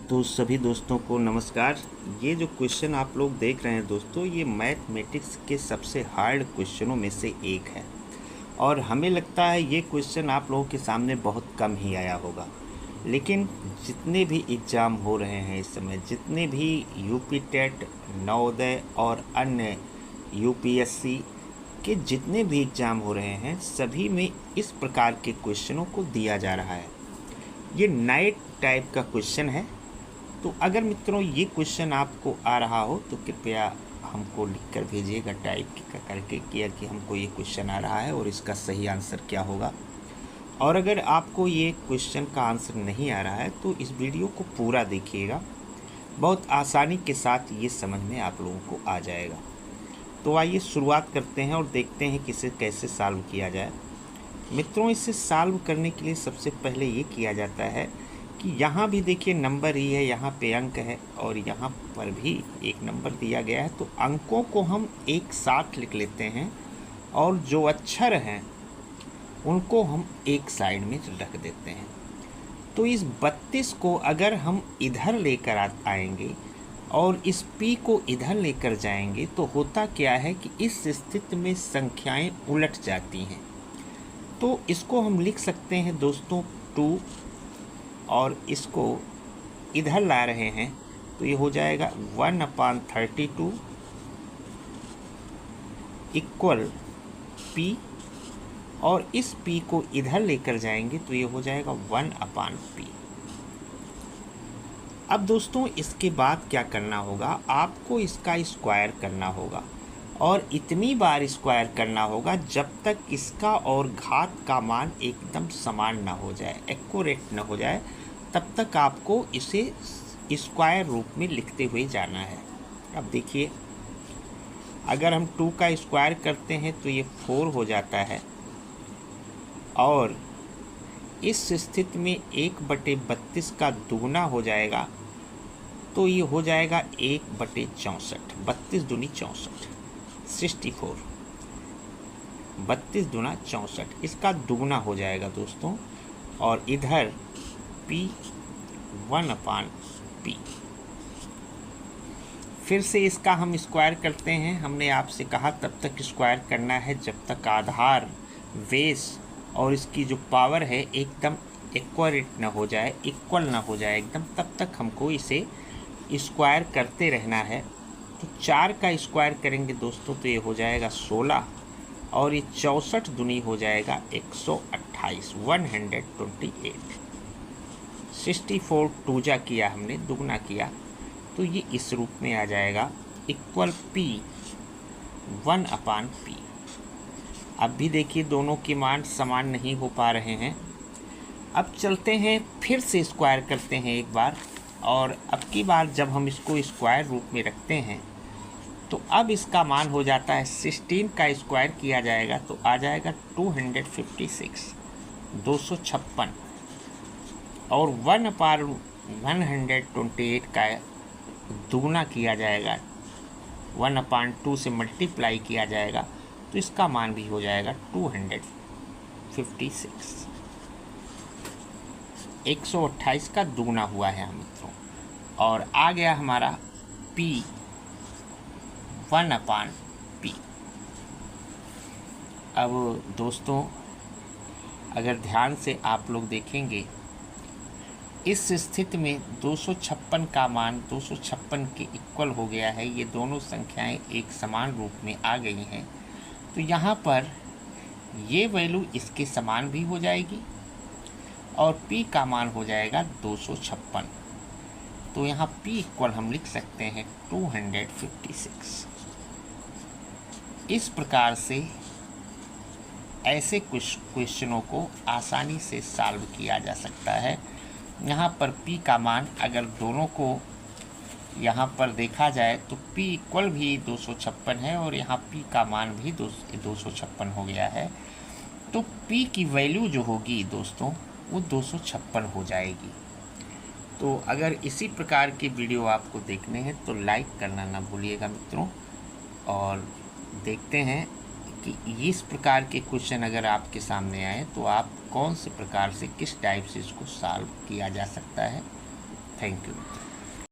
तो सभी दोस्तों को नमस्कार। ये जो क्वेश्चन आप लोग देख रहे हैं दोस्तों, ये मैथमेटिक्स के सबसे हार्ड क्वेश्चनों में से एक है और हमें लगता है ये क्वेश्चन आप लोगों के सामने बहुत कम ही आया होगा। लेकिन जितने भी एग्ज़ाम हो रहे हैं इस समय, जितने भी यूपी टेट, नवोदय और अन्य यूपीएससी के जितने भी एग्ज़ाम हो रहे हैं, सभी में इस प्रकार के क्वेश्चनों को दिया जा रहा है। ये नए टाइप का क्वेश्चन है। तो अगर मित्रों ये क्वेश्चन आपको आ रहा हो तो कृपया हमको लिख कर भेजिएगा, टाइप करके किया कि हमको ये क्वेश्चन आ रहा है और इसका सही आंसर क्या होगा। और अगर आपको ये क्वेश्चन का आंसर नहीं आ रहा है तो इस वीडियो को पूरा देखिएगा, बहुत आसानी के साथ ये समझ में आप लोगों को आ जाएगा। तो आइए शुरुआत करते हैं और देखते हैं कि इसे कैसे सॉल्व किया जाए। मित्रों, इसे सॉल्व करने के लिए सबसे पहले ये किया जाता है कि यहाँ भी देखिए नंबर ही है, यहाँ पे अंक है और यहाँ पर भी एक नंबर दिया गया है। तो अंकों को हम एक साथ लिख लेते हैं और जो अक्षर हैं उनको हम एक साइड में रख देते हैं। तो इस 32 को अगर हम इधर लेकर आएंगे और इस P को इधर लेकर जाएंगे तो होता क्या है कि इस स्थिति में संख्याएं उलट जाती हैं। तो इसको हम लिख सकते हैं दोस्तों 2 और इसको इधर ला रहे हैं तो ये हो जाएगा 1/32 इक्वल P, और इस P को इधर लेकर जाएंगे तो ये हो जाएगा 1/P। अब दोस्तों इसके बाद क्या करना होगा, आपको इसका स्क्वायर करना होगा और इतनी बार स्क्वायर करना होगा जब तक इसका और घात का मान एकदम समान ना हो जाए, एक्यूरेट ना हो जाए, तब तक आपको इसे स्क्वायर रूप में लिखते हुए जाना है। अब देखिए, अगर हम 2 का स्क्वायर करते हैं तो ये 4 हो जाता है और इस स्थिति में 1/32 का दुगना हो जाएगा तो ये हो जाएगा 1/64। 32 दूनी 64, 64, 32 दूना 64, इसका दुगना हो जाएगा दोस्तों। और इधर P 1/P। फिर से इसका हम स्क्वायर करते हैं। हमने आपसे कहा तब तक स्क्वायर करना है जब तक आधार, बेस और इसकी जो पावर है एकदम एक्यूरेट ना हो जाए, इक्वल ना हो जाए एकदम, तब तक हमको इसे स्क्वायर करते रहना है। तो 4 का स्क्वायर करेंगे दोस्तों तो ये हो जाएगा 16 और ये 64 दूनी हो जाएगा 128, 128। 64 टूजा किया हमने, दुगना किया तो ये इस रूप में आ जाएगा इक्वल P 1/P। अब भी देखिए दोनों के मान समान नहीं हो पा रहे हैं। अब चलते हैं, फिर से स्क्वायर करते हैं एक बार, और अब की बार जब हम इसको स्क्वायर रूप में रखते हैं तो अब इसका मान हो जाता है 16 का स्क्वायर किया जाएगा तो आ जाएगा 256, 256, और 1/128 का दुगना किया जाएगा, 1/2 से मल्टीप्लाई किया जाएगा तो इसका मान भी हो जाएगा 256। 128 का दुगना हुआ है मित्रों, और आ गया हमारा P 1/P। अब दोस्तों अगर ध्यान से आप लोग देखेंगे, इस स्थिति में 256 का मान 256 के इक्वल हो गया है। ये दोनों संख्याएं एक समान रूप में आ गई हैं तो यहाँ पर ये वैल्यू इसके समान भी हो जाएगी और P का मान हो जाएगा 256। तो यहाँ P इक्वल हम लिख सकते हैं 256। इस प्रकार से ऐसे कुछ क्वेश्चनों को आसानी से सॉल्व किया जा सकता है। यहाँ पर P का मान अगर दोनों को यहाँ पर देखा जाए तो P इक्वल भी 256 है और यहाँ P का मान भी 256 हो गया है। तो P की वैल्यू जो होगी दोस्तों वो 256 हो जाएगी। तो अगर इसी प्रकार की वीडियो आपको देखने हैं तो लाइक करना ना भूलिएगा मित्रों, और देखते हैं कि इस प्रकार के क्वेश्चन अगर आपके सामने आए तो आप कौन से प्रकार से, किस टाइप से इसको सॉल्व किया जा सकता है। Thank you.